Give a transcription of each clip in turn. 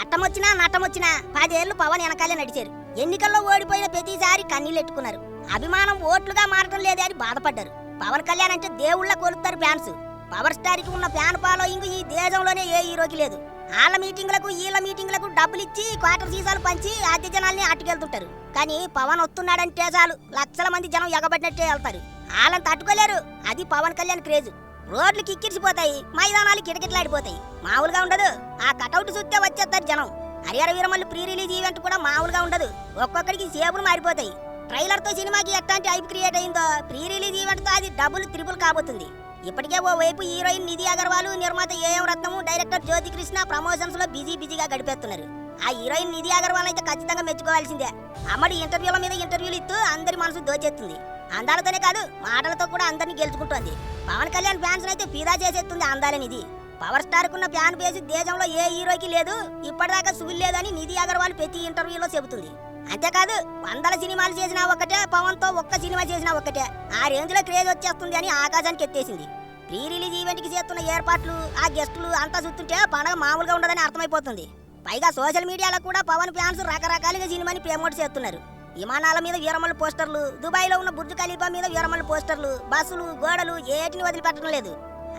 కట్టమొచ్చినా నట్టమొచ్చినా 10 ఏళ్లు పవన్ వెనకాలే నడిచారు. ఎన్నికల్లో ఓడిపోయిన ప్రతిసారి కన్నీళ్ళెట్టుకున్నారు. అభిమానం ఓట్లుగా మారటం లేదే అని బాధపడ్డారు. పవన్ కళ్యాణ్ అంటే దేవుళ్ళ కొలుస్తారు ఫ్యాన్స్. పవర్ స్టార్ కి ఉన్న ఫ్యాన్ ఫాలోయింగ్ ఈ దేశంలోనే ఏ హీరోకి లేదు. వాళ్ళ మీటింగ్లకు వీళ్ళ మీటింగ్లకు డబ్బులు ఇచ్చి క్వార్టర్ సీసాలు పంచి ఆద్య జనాల్ని అట్టుకెళ్తుంటారు. కానీ పవన్ వస్తున్నాడంటే చాలు లక్షల మంది జనం ఎగబడినట్టే వెళ్తారు. వాళ్ళని తట్టుకోలేరు. అది పవన్ కళ్యాణ్ క్రేజ్. రోడ్లు కిక్కిరిసిపోతాయి, మైదానాలు కిటకిటలాడిపోతాయి. మామూలుగా ఉండదు. ఆ కటౌట్ చూస్తే వచ్చేస్తారు జనం. Harihara Veeramallu pre release event కూడా మామూలుగా ఉండదు. ఒక్కొక్కడికి సేపులు మారిపోతాయి. ట్రైలర్ తో సినిమాకి ఎట్లాంటి హైప్ క్రియేట్ అయిందో ప్రీ రిలీజ్ ఈవెంట్ తో అది డబుల్ త్రిబుల్ కాబోతుంది. ఇప్పటికే ఓ వైపు హీరోయిన్ నిధి అగర్వాల్, నిర్మాత AM Ratnam, director Jyothi Krishna promotions లో బిజీగా గడిపేస్తున్నారు. ఆ హీరోయిన్ నిధి అగర్వాల్ అయితే ఖచ్చితంగా మెచ్చుకోవాల్సిందే. అమ్మడి ఇంటర్వ్యూల మీద ఇంటర్వ్యూలు ఇస్తూ అందరి మనసు దోచేస్తుంది. అందాలతోనే కాదు మాటలతో కూడా అందరినీ గెలుచుకుంటోంది. పవన్ కళ్యాణ్ ఫ్యాన్స్ అయితే ఫిదా చేసేస్తుంది అందాలని నిధి. పవర్ స్టార్ కున్న ఫ్యాన్ బేస్ దేశంలో ఏ హీరోకి లేదు, ఇప్పటిదాకా సువిల్లేదని నిధి అగర్వాల్ ప్రతి ఇంటర్వ్యూలో చెబుతుంది. అంతేకాదు 100 సినిమాలు చేసినా ఒక్కటే, పవన్ తో ఒక్క సినిమా చేసినా ఒక్కటే. ఆ రేంజ్ లో క్రేజ్ వచ్చేస్తుంది అని ఆకాశానికి ఎత్తేసింది. ప్రీ రిలీజ్ ఈవెంట్ కి చేస్తున్న ఏర్పాట్లు, ఆ గెస్టులు అంతా చూస్తుంటే పండగ మామూలుగా ఉండదని అర్థమైపోతుంది. పైగా సోషల్ మీడియాలో కూడా పవన్ ఫ్యాన్స్ రకరకాలుగా సినిమాని ప్రమోట్ చేస్తున్నారు. విమానాల మీద వీరమల్లు పోస్టర్లు, దుబాయ్ లో ఉన్న బుర్జ్ ఖలీఫా మీద వీరమల్లు పోస్టర్లు, బస్సులు, గోడలు ఏటిని వదిలిపెట్టడం లేదు.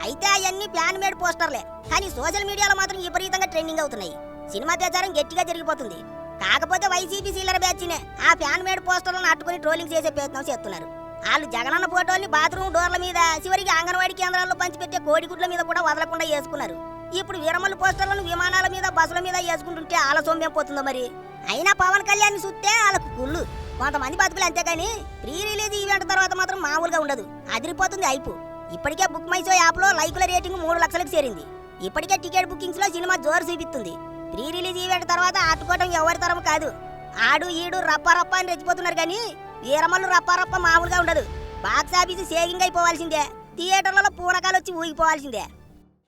అయితే అవన్నీ ప్లాన్ మేడ్ పోస్టర్లే. కానీ సోషల్ మీడియాలో మాత్రం విపరీతంగా ట్రెండింగ్ అవుతున్నాయి. సినిమా ప్రచారం గట్టిగా జరిగిపోతుంది. కాకపోతే వైసీపీ సీలర్ బ్యాచ్నే ఆ ఫ్యాన్ మేడ్ పోస్టర్లను అట్టుకుని ట్రోలింగ్ చేసే ప్రయత్నం చేస్తున్నారు. వాళ్ళు జగనన్న ఫోటోల్ని బాత్రూమ్ డోర్ల మీద, చివరికి అంగన్వాడీ కేంద్రాల్లో పంచిపెట్టే కోడిగుడ్ల మీద కూడా వదలకుండా వేసుకున్నారు. ఇప్పుడు వీరమల్లు పోస్టర్లను విమానాల మీద, బస్సుల మీద వేసుకుంటుంటే ఆల సోమ్యం పోతుందో మరి. అయినా పవన్ కళ్యాణ్ చూస్తే వాళ్ళకు కుళ్ళు. కొంతమంది బతుకులు అంతేగాని ప్రీ రిలీజ్ ఈవెంట్ తర్వాత మాత్రం మామూలుగా ఉండదు. అదిరిపోతుంది హైప్. ఇప్పటికే బుక్ మై షో యాప్ లో లైకుల రేటింగ్ 3 లక్షలకు చేరింది. ఇప్పటికే టికెట్ బుకింగ్స్ లో సినిమా జోరు చూపిస్తుంది. ప్రీ రిలీజ్ ఈవెంట్ తర్వాత ఆటుకోవడం ఎవరి తరం కాదు. ఆడు ఈడు రప్ప అని రెచ్చిపోతున్నారు. కానీ వీరమల్లు రప్ప మామూలుగా ఉండదు. బాక్స్ ఆఫీసు సేవింగ్ అయిపోవాల్సిందే. థియేటర్లలో పూనకాలు వచ్చి ఊగిపోవాల్సిందే.